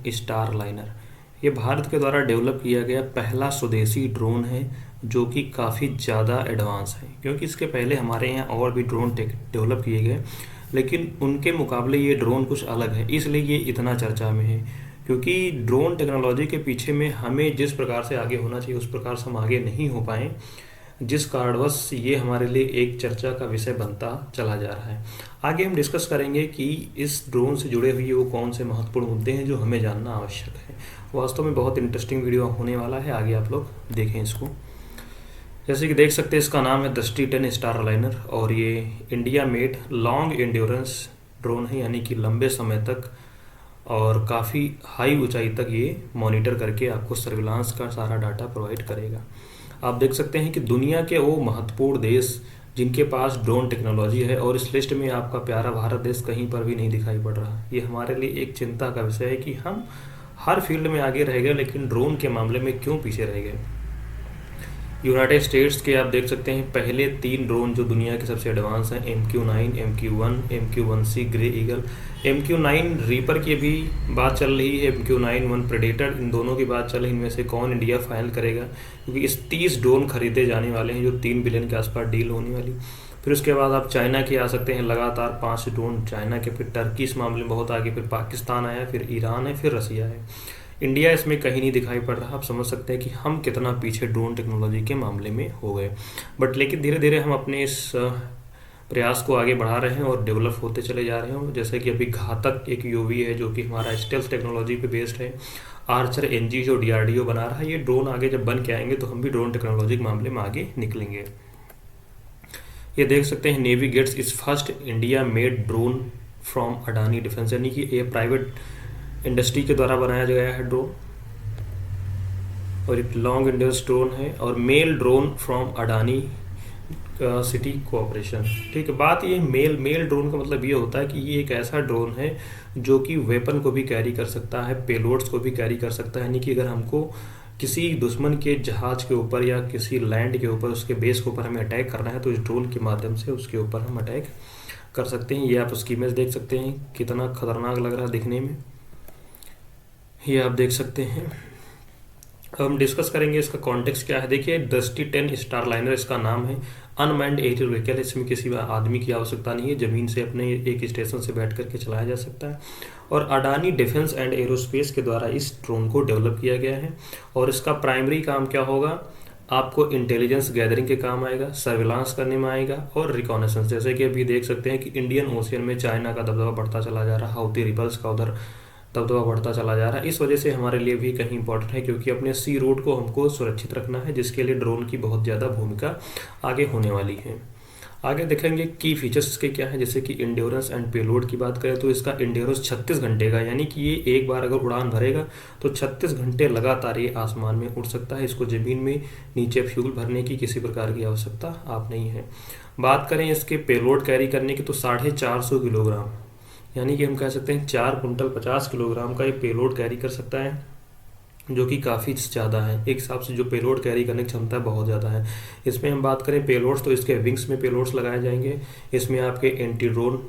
Star liner ये भारत के द्वारा डेवलप किया गया पहला स्वदेशी ड्रोन है जो कि काफ़ी ज़्यादा एडवांस है, क्योंकि इसके पहले हमारे यहाँ और भी ड्रोन डेवलप किए गए, लेकिन उनके मुकाबले ये ड्रोन कुछ अलग है, इसलिए ये इतना चर्चा में है। क्योंकि ड्रोन टेक्नोलॉजी के पीछे में हमें जिस प्रकार से आगे होना चाहिए उस प्रकार से हम आगे नहीं हो पाए, जिस कारणवश ये हमारे लिए एक चर्चा का विषय बनता चला जा रहा है। आगे हम डिस्कस करेंगे कि इस ड्रोन से जुड़े हुए वो कौन से महत्वपूर्ण मुद्दे हैं जो हमें जानना आवश्यक है। वास्तव में बहुत इंटरेस्टिंग वीडियो होने वाला है, आगे आप लोग देखें इसको। जैसे कि देख सकते हैं इसका नाम है दृष्टि 10 स्टार लाइनर और ये India made long endurance drone है, यानी कि लंबे समय तक और काफ़ी हाई ऊंचाई तक ये मॉनिटर करके आपको सर्विलांस का सारा डाटा प्रोवाइड करेगा। आप देख सकते हैं कि दुनिया के वो महत्वपूर्ण देश जिनके पास ड्रोन टेक्नोलॉजी है, और इस लिस्ट में आपका प्यारा भारत देश कहीं पर भी नहीं दिखाई पड़ रहा। ये हमारे लिए एक चिंता का विषय है कि हम हर फील्ड में आगे रह गए, लेकिन ड्रोन के मामले में क्यों पीछे रह गए। यूनाइटेड स्टेट्स के आप देख सकते हैं पहले 3 ड्रोन जो दुनिया के सबसे एडवांस हैं, MQ-9, MQ-1, MQ-1C grey eagle. MQ-9 reaper की भी बात चल रही है, MQ-9 प्रेडेटर, इन दोनों की बात चल रही है। इनमें से कौन इंडिया फाइनल करेगा, क्योंकि इस 30 ड्रोन खरीदे जाने वाले हैं जो 3 बिलियन के आसपास डील होने वाली। फिर उसके बाद आप चाइना की आ सकते हैं, लगातार 5 ड्रोन चाइना के, फिर टर्की इस मामले में बहुत आगे, फिर पाकिस्तान आया, फिर ईरान है, फिर रसिया है। इंडिया इसमें कहीं नहीं दिखाई पड़ रहा। आप समझ सकते हैं कि हम कितना पीछे ड्रोन टेक्नोलॉजी के मामले में हो गए। बट लेकिन धीरे धीरे हम अपने इस प्रयास को आगे बढ़ा रहे हैं और डेवलप होते चले जा रहे हैं। जैसे कि अभी घातक एक यूवी है जो कि हमारा स्टेल्थ टेक्नोलॉजी पे बेस्ड है। आर्चर NG जो DRDO बना रहा है, ये ड्रोन आगे जब बन के आएंगे तो हम भी ड्रोन टेक्नोलॉजी के मामले में आगे निकलेंगे। ये देख सकते हैं नेवी गेट्स इस first India made drone from Adani defence, यानी कि ये प्राइवेट इंडस्ट्री के द्वारा बनाया गया है ड्रोन, और एक लॉन्ग एंड्योरेंस ड्रोन है और male drone from Adani city cooperation. ठीक है, बात ये मेल ड्रोन का मतलब ये होता है कि ये एक ऐसा ड्रोन है जो कि वेपन को भी कैरी कर सकता है, पेलोड्स को भी कैरी कर सकता है। यानी कि अगर हमको किसी दुश्मन के जहाज के ऊपर या किसी लैंड के ऊपर, उसके बेस के ऊपर हमें अटैक करना है तो इस ड्रोन के माध्यम से उसके ऊपर हम अटैक कर सकते हैं। ये आप उसकी इमेज देख सकते हैं, कितना खतरनाक लग रहा है दिखने में, ये आप देख सकते हैं। हम डिस्कस करेंगे इसका कॉन्टेक्स्ट क्या है। देखिए दृष्टि 10 स्टार लाइनर इसका नाम है, अनमैन्ड एरियल व्हीकल। इसमें किसी आदमी की आवश्यकता नहीं है, ज़मीन से अपने एक स्टेशन से बैठ करके चलाया जा सकता है। और अडानी डिफेंस एंड एरोस्पेस के द्वारा इस ड्रोन को डेवलप किया गया है। और इसका प्राइमरी काम क्या होगा, आपको इंटेलिजेंस गैदरिंग के काम आएगा, सर्विलांस करने में आएगा और रिकॉनेसेंस। जैसे कि अभी देख सकते हैं कि इंडियन ओशियन में चाइना का दबदबा बढ़ता चला जा रहा है, हाउती रिबल्स का उधर दबदबा बढ़ता चला जा रहा है। इस वजह से हमारे लिए भी कहीं इंपॉर्टेंट है, क्योंकि अपने सी रूट को हमको सुरक्षित रखना है, जिसके लिए ड्रोन की बहुत ज़्यादा भूमिका आगे होने वाली है। आगे देखेंगे की फीचर्स इसके क्या है। जैसे कि इंड्योरेंस एंड पेलोड की बात करें तो इसका इंड्योरेंस 36 घंटे का, यानी कि ये एक बार अगर उड़ान भरेगा तो 36 घंटे लगातार ये आसमान में उड़ सकता है। इसको ज़मीन में नीचे फ्यूल भरने की किसी प्रकार की आवश्यकता आप नहीं है। बात करें इसके पेलोड कैरी करने की तो 450 किलोग्राम, यानी कि हम कह सकते हैं 4 कुंटल 50 किलोग्राम का ये पेलोड कैरी कर सकता है, जो कि काफ़ी ज़्यादा है। एक हिसाब से जो पेलोड कैरी करने की क्षमता बहुत ज़्यादा है। इसमें हम बात करें पेलोड्स तो इसके विंग्स में पेलोड्स लगाए जाएंगे। इसमें आपके एंटी ड्रोन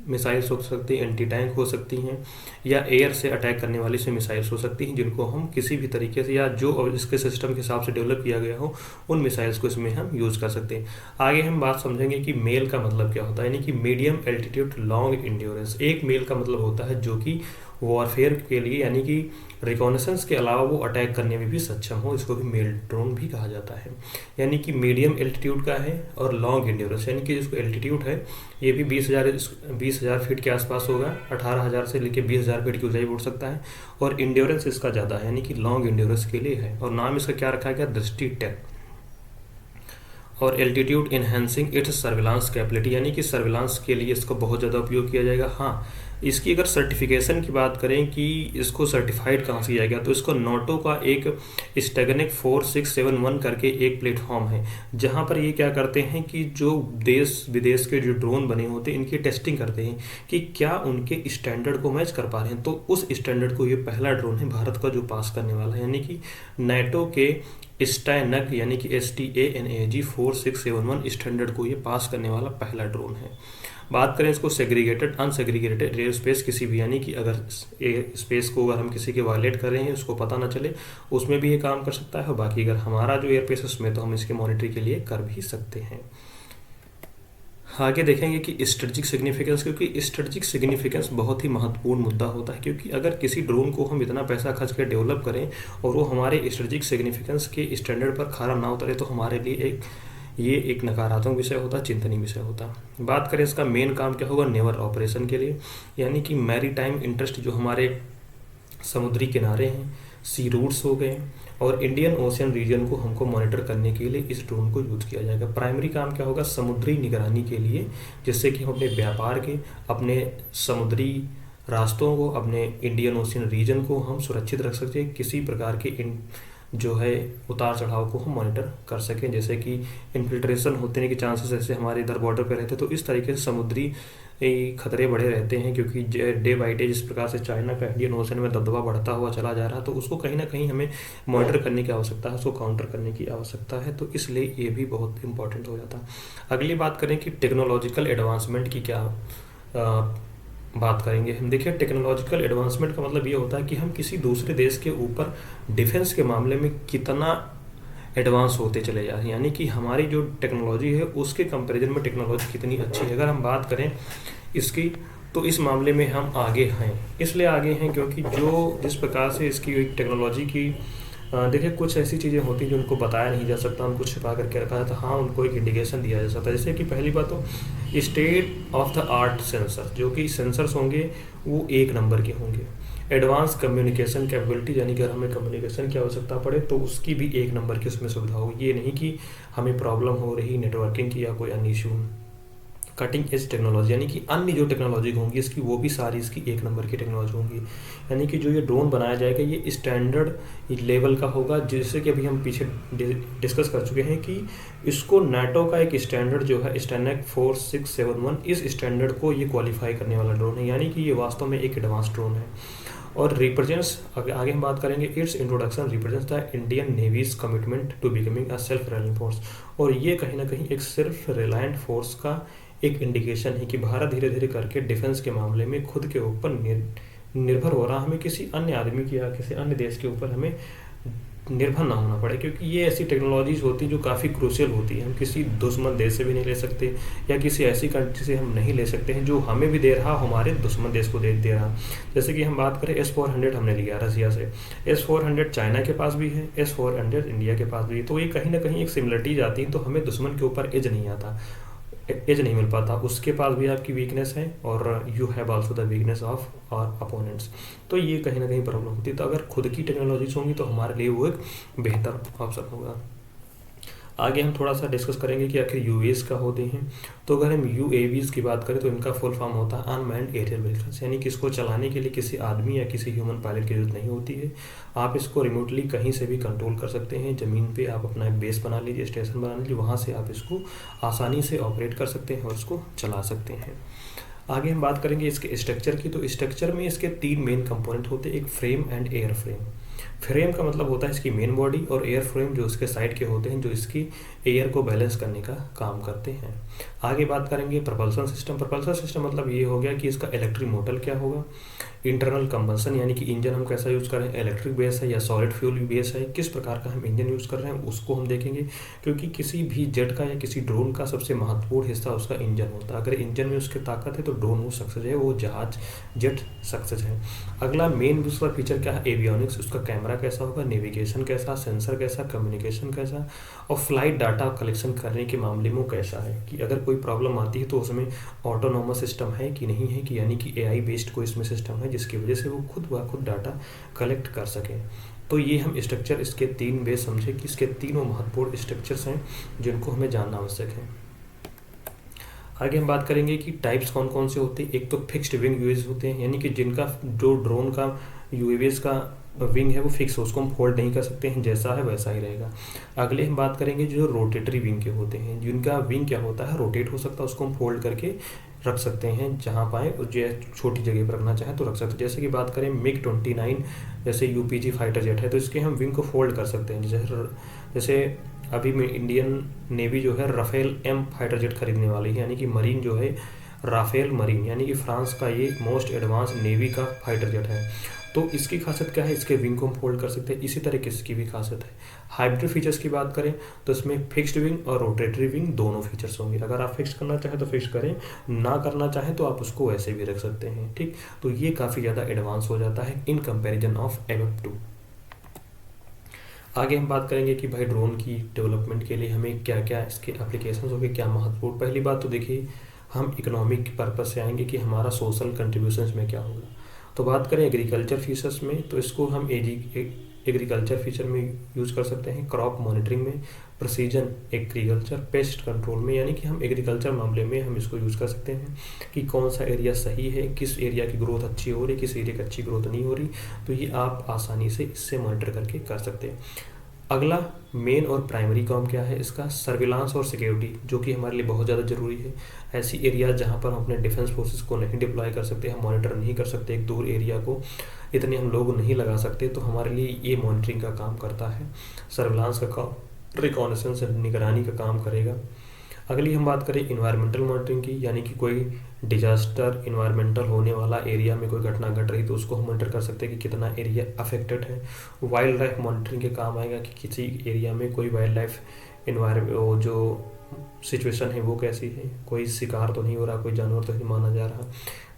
मिसाइल्स हो सकती हैं, एंटी टैंक हो सकती हैं, या एयर से अटैक करने वाली से मिसाइल्स हो सकती हैं, जिनको हम किसी भी तरीके से या जो इसके सिस्टम के हिसाब से डेवलप किया गया हो उन मिसाइल्स को इसमें हम यूज़ कर सकते हैं। आगे हम बात समझेंगे कि मेल का मतलब क्या होता है, यानी कि मीडियम एल्टीट्यूड लॉन्ग एंड्योरेंस। एक मेल का मतलब होता है जो कि वॉरफेयर के लिए, यानी कि रिकॉनेसेंस के अलावा वो अटैक करने में भी सक्षम हो, इसको भी मेल ड्रोन भी कहा जाता है। यानी कि मीडियम एल्टीट्यूड का है और लॉन्ग एंड्योरेंस, यानी कि जिसको एल्टीट्यूड है ये भी 20,000 फीट के आसपास होगा, 18,000 से लेकर 20,000 फीट की ऊंचाई उड़ सकता है। और एंड्योरेंस इसका ज़्यादा है, यानी कि लॉन्ग एंड्योरेंस के लिए है। और नाम इसका क्या रखा गया, दृष्टि 10। और altitude enhancing it's surveillance capability, यानी कि सर्विलांस के लिए इसका बहुत ज़्यादा उपयोग किया जाएगा। हाँ, इसकी अगर सर्टिफिकेशन की बात करें कि इसको सर्टिफाइड कहाँ से किया गया, तो इसको नोटो का एक स्टेगनिक 4671 करके एक प्लेटफॉर्म है, जहाँ पर ये क्या करते हैं कि जो देश विदेश के जो ड्रोन बने होते हैं इनकी टेस्टिंग करते हैं कि क्या उनके स्टैंडर्ड को मैच कर पा रहे हैं। तो उस स्टैंडर्ड को ये पहला ड्रोन है भारत का जो पास करने वाला है, यानी कि नाटो के स्टैनक यानी कि STANAG 4671 स्टैंडर्ड को ये पास करने वाला पहला ड्रोन है। बात करें इसको सेग्रीगेटेड अनसेग्रीगेटेड एयर स्पेस किसी भी, यानी कि अगर स्पेस को अगर हम किसी के वायलेट कर रहे हैं उसको पता ना चले, उसमें भी ये काम कर सकता है। और बाकी अगर हमारा जो एयर स्पेस है उसमें तो हम इसके मॉनिटरिंग के लिए कर भी सकते हैं। आगे देखेंगे कि स्ट्रेटजिक सिग्निफिकेंस, क्योंकि स्ट्रेटजिक सिग्निफिकेंस बहुत ही महत्वपूर्ण मुद्दा होता है, क्योंकि अगर किसी ड्रोन को हम इतना पैसा खर्च कर डेवलप करें और वो हमारे स्ट्रेटजिक सिग्निफिकेंस के स्टैंडर्ड पर खरा ना उतरे तो हमारे लिए ये एक नकारात्मक विषय होता, चिंतनीय विषय होता। बात करें इसका मेन काम क्या होगा, नेवल ऑपरेशन के लिए, यानी कि मैरी टाइम इंटरेस्ट जो हमारे समुद्री किनारे हैं, सी रूट्स हो गए, और इंडियन ओशियन रीजन को हमको मॉनिटर करने के लिए इस ड्रोन को यूज किया जाएगा। प्राइमरी काम क्या होगा, समुद्री निगरानी के लिए, जिससे कि हम अपने व्यापार के, अपने समुद्री रास्तों को, अपने इंडियन ओशियन रीजन को हम सुरक्षित रख सकते हैं, किसी प्रकार के जो है उतार चढ़ाव को हम मॉनिटर कर सकें, जैसे कि इन्फिल्ट्रेशन होने के चांसेस ऐसे हमारे इधर बॉर्डर पे रहते हैं, तो इस तरीके से समुद्री खतरे बढ़े रहते हैं, क्योंकि डे बाई डे जिस प्रकार से चाइना का इंडियन ओशन में दबदबा बढ़ता हुआ चला जा रहा है, तो उसको कहीं ना कहीं हमें मॉनिटर करने की आवश्यकता है, उसको काउंटर करने की आवश्यकता है, तो इसलिए ये भी बहुत इंपॉर्टेंट हो जाता है। अगली बात करें कि टेक्नोलॉजिकल एडवांसमेंट की क्या बात करेंगे हम। देखिए, टेक्नोलॉजिकल एडवांसमेंट का मतलब ये होता है कि हम किसी दूसरे देश के ऊपर डिफेंस के मामले में कितना एडवांस होते चले जा रहे हैं, यानी कि हमारी जो टेक्नोलॉजी है उसके कंपैरिजन में टेक्नोलॉजी कितनी अच्छी है। अगर हम बात करें इसकी, तो इस मामले में हम आगे हैं। इसलिए आगे हैं क्योंकि जिस प्रकार से इसकी टेक्नोलॉजी की देखिए, कुछ ऐसी चीज़ें होती हैं जो उनको बताया नहीं जा सकता, उनको छिपा करके रखा है, तो हाँ उनको एक इंडिकेशन दिया जा सकता है। जैसे कि पहली बात तो state of the art sensor, जो कि सेंसर्स होंगे वो 1 नंबर के होंगे। एडवांस कम्युनिकेशन कैपेबिलिटी, यानी कि अगर हमें कम्युनिकेशन की आवश्यकता पड़े तो उसकी भी 1 नंबर की उसमें सुविधा होगी। ये नहीं कि हमें प्रॉब्लम हो रही नेटवर्किंग की या कोई अन्य इशू। कटिंग एज टेक्नोलॉजी, यानी कि अन्य जो टेक्नोलॉजी होंगी इसकी, वो भी सारी इसकी 1 नंबर की टेक्नोलॉजी होंगी। यानी कि जो ये ड्रोन बनाया जाएगा ये स्टैंडर्ड लेवल का होगा, जैसे कि अभी हम पीछे डिस्कस कर चुके हैं कि इसको नाटो का एक स्टैंडर्ड जो है स्टैंडर्ड 4671, इस स्टैंडर्ड को ये क्वालिफाई करने वाला ड्रोन है, यानी कि ये वास्तव में एक एडवांस ड्रोन है। और रिप्रेजेंट्स, आगे हम बात करेंगे, its introduction represents the Indian navy's commitment to becoming a self reliant force. और ये कहीं ना कहीं एक सेल्फ रिलायंट फोर्स का एक इंडिकेशन है कि भारत धीरे धीरे करके डिफेंस के मामले में खुद के ऊपर निर्भर हो रहा, हमें किसी अन्य आदमी की या किसी अन्य देश के ऊपर हमें निर्भर ना होना पड़े, क्योंकि ये ऐसी टेक्नोलॉजीज होती है जो काफ़ी क्रूशियल होती है। हम किसी दुश्मन देश से भी नहीं ले सकते, या किसी ऐसी कंट्री से हम नहीं ले सकते हैं जो हमें भी दे रहा, हमारे दुश्मन देश को दे रहा। जैसे कि हम बात करें S-400 हमने लिया रसिया से, S-400 चाइना के पास भी है, S-400 इंडिया के पास भी है, तो ये कहीं ना कहीं एक सिमिलरिटीज आती है। तो हमें दुश्मन के ऊपर एज नहीं मिल पाता, उसके पास भी आपकी वीकनेस है, और you have also the weakness of our opponents, तो ये कहीं ना कहीं प्रॉब्लम होती है। तो अगर खुद की टेक्नोलॉजीज होंगी तो हमारे लिए वो एक बेहतर ऑप्शन होगा। आगे हम थोड़ा सा डिस्कस करेंगे कि आखिर यूएवीज का होते हैं। तो अगर हम यूएवीज की बात करें तो इनका फुल फॉर्म होता है अनमैन्ड एरियल व्हीकल्स, यानी कि इसको चलाने के लिए किसी आदमी या किसी ह्यूमन पायलट की जरूरत नहीं होती है। आप इसको रिमोटली कहीं से भी कंट्रोल कर सकते हैं। ज़मीन पे आप अपना एक बेस बना लीजिए, स्टेशन बना लीजिए, वहाँ से आप इसको आसानी से ऑपरेट कर सकते हैं और इसको चला सकते हैं। आगे हम बात करेंगे इसके स्ट्रक्चर की। तो स्ट्रक्चर में इसके 3 मेन कंपोनेंट होते हैं, एक frame and air frame. Frame का मतलब होता है इसकी मेन बॉडी, और एयर फ्रेम जो इसके साइड के होते हैं जो इसकी एयर को बैलेंस करने का काम करते हैं। आगे बात करेंगे प्रपल्सन सिस्टम। प्रपल्सन सिस्टम मतलब ये हो गया कि इसका इलेक्ट्रिक मोटर क्या होगा, इंटरनल कंबंसन यानी कि इंजन हम कैसा यूज़ कर रहे हैं, इलेक्ट्रिक बेस है या सॉलिड फ्यूल बेस है, किस प्रकार का हम इंजन यूज़ कर रहे हैं उसको हम देखेंगे, क्योंकि किसी भी जेट का या किसी ड्रोन का सबसे महत्वपूर्ण हिस्सा उसका इंजन होता है। अगर इंजन में उसकी ताकत है तो ड्रोन वो सक्सेस है, वो जहाज जेट सक्सेस है। अगला मेन दूसरा फीचर क्या है, एवियोनिक्स। उसका कैमरा कैसा होगा, नेविगेशन कैसा, सेंसर कैसा, कम्युनिकेशन कैसा, और फ्लाइट डाटा कलेक्शन करने के मामले में कैसा है, कि अगर कोई प्रॉब्लम आती है तो उसमें ऑटोनोमस सिस्टम है कि नहीं है, कि यानी कि AI बेस्ड कोई इसमें सिस्टम है जिसकी वजह से वो खुद ब खुद डाटा कलेक्ट कर सके। तो ये हम स्ट्रक्चर इसके 3 बेस समझे कि इसके तीनों महत्वपूर्ण स्ट्रक्चर्स हैं जिनको हमें जानना आवश्यक है। आगे हम बात करेंगे कि टाइप्स कौन कौन से होते हैं। एक तो फिक्स्ड विंग यूएवीज होते हैं, यानी कि जिनका जो ड्रोन का यूएवीज का विंग है वो फिक्स हो, उसको हम फोल्ड नहीं कर सकते हैं, जैसा है वैसा ही रहेगा। अगले हम बात करेंगे जो रोटेटरी विंग के होते हैं, जिनका विंग क्या होता है, रोटेट हो सकता है, उसको हम फोल्ड करके रख सकते हैं जहाँ पाए, जो छोटी जगह पर रखना चाहें तो रख सकते हैं। जैसे कि बात करें MiG-29 जैसे UPG फाइटर जेट है, तो इसके हम विंग को फोल्ड कर सकते हैं। जैसे अभी में इंडियन नेवी जो है राफेल M फाइटर जेट खरीदने वाली है, यानी कि मरीन जो है राफेल मरीन, यानी कि फ्रांस का ये मोस्ट एडवांस नेवी का फाइटर जेट है। तो इसकी खासियत क्या है, इसके विंग को हम फोल्ड कर सकते हैं, इसी तरह की इसकी भी खासियत है। हाइब्रिड फीचर्स की बात करें तो इसमें फिक्स्ड विंग और रोटेटरी विंग दोनों फीचर्स होंगे। अगर आप फिक्स करना चाहें तो फिक्स करें, ना करना चाहें तो आप उसको वैसे भी रख सकते हैं, ठीक। तो ये काफ़ी ज़्यादा एडवांस हो जाता है इन कंपेरिजन ऑफ MF2। आगे हम बात करेंगे कि भाई ड्रोन की डेवलपमेंट के लिए हमें क्या क्या इसके एप्लीकेशंस होंगे, क्या महत्वपूर्ण। पहली बात तो देखिए, हम इकोनॉमिक पर्पज से आएंगे कि हमारा सोशल कंट्रीब्यूशंस में क्या होगा। तो बात करें एग्रीकल्चर फीचर्स में, तो इसको हम एग्रीकल्चर फीचर में यूज़ कर सकते हैं, क्रॉप मॉनिटरिंग में, प्रिसीजन एग्रीकल्चर, पेस्ट कंट्रोल में, यानी कि हम एग्रीकल्चर मामले में हम इसको यूज़ कर सकते हैं कि कौन सा एरिया सही है, किस एरिया की ग्रोथ अच्छी हो रही, किस एरिया की अच्छी ग्रोथ नहीं हो रही। तो ये आप आसानी से इससे मॉनिटर करके कर सकते हैं। अगला मेन और प्राइमरी काम क्या है इसका, सर्विलांस और सिक्योरिटी, जो कि हमारे लिए बहुत ज़्यादा ज़रूरी है। ऐसी एरिया जहाँ पर हम अपने डिफेंस फोर्सेस को नहीं डिप्लॉय कर सकते, हम मॉनिटर नहीं कर सकते, एक दूर एरिया को इतने हम लोग नहीं लगा सकते, तो हमारे लिए ये मॉनिटरिंग का काम करता है। सर्विलांस का काम रिकॉनेसेंस निगरानी का काम करेगा। अगली हम बात करें इन्वायरमेंटल मॉनिटरिंग की, यानी कि कोई डिजास्टर इन्वायरमेंटल होने वाला एरिया में कोई घटना घट रही तो उसको हम मॉनिटर कर सकते हैं कि कितना एरिया अफेक्टेड है। वाइल्ड लाइफ मॉनिटरिंग के काम आएगा कि किसी एरिया में कोई वाइल्ड लाइफ इन्वायरमेंट जो सिचुएशन है वो कैसी है, कोई शिकार तो नहीं हो रहा, कोई जानवर तो नहीं माना जा रहा।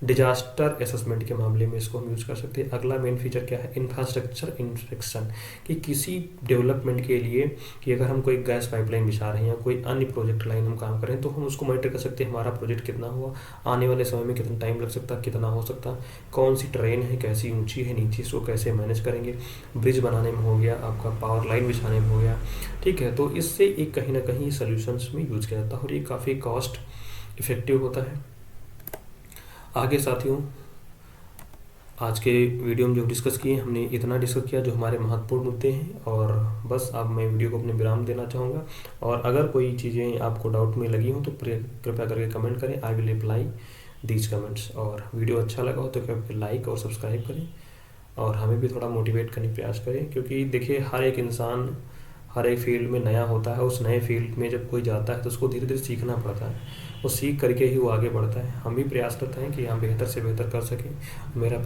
डिजास्टर असेसमेंट के मामले में इसको हम यूज़ कर सकते हैं। अगला मेन फीचर क्या है, इंफ्रास्ट्रक्चर इंस्पेक्शन, कि किसी डेवलपमेंट के लिए कि अगर हम कोई गैस पाइपलाइन बिछा रहे हैं या कोई अन्य प्रोजेक्ट लाइन हम काम कर रहे हैं तो हम उसको मॉनिटर कर सकते हैं, हमारा प्रोजेक्ट कितना हुआ, आने वाले समय में कितना टाइम लग सकता, कितना हो सकता, कौन सी ट्रेन है, कैसी ऊंची है नीचे, इसको कैसे मैनेज करेंगे। ब्रिज बनाने में हो गया, आपका पावर लाइन बिछाने में हो गया, ठीक है। तो इससे एक कहीं ना कहीं सॉल्यूशंस में यूज़ किया जाता है और ये काफ़ी कॉस्ट इफेक्टिव होता है। आगे साथियों, आज के वीडियो में जो डिस्कस किए हमने इतना डिस्कस किया जो हमारे महत्वपूर्ण मुद्दे हैं, और बस अब मैं वीडियो को अपने विराम देना चाहूँगा। और अगर कोई चीज़ें आपको डाउट में लगी हो तो कृपया करके कमेंट करें, I will reply these comments. और वीडियो अच्छा लगा हो तो कृपया लाइक और सब्सक्राइब करें और हमें भी थोड़ा मोटिवेट करने का प्रयास करें, क्योंकि देखिए हर एक इंसान हर एक फील्ड में नया होता है। उस नए फील्ड में जब कोई जाता है तो उसको धीरे धीरे सीखना पड़ता है, वो सीख करके ही वो आगे बढ़ता है। हम भी प्रयास करते हैं कि हम बेहतर से बेहतर कर सकें। मेरा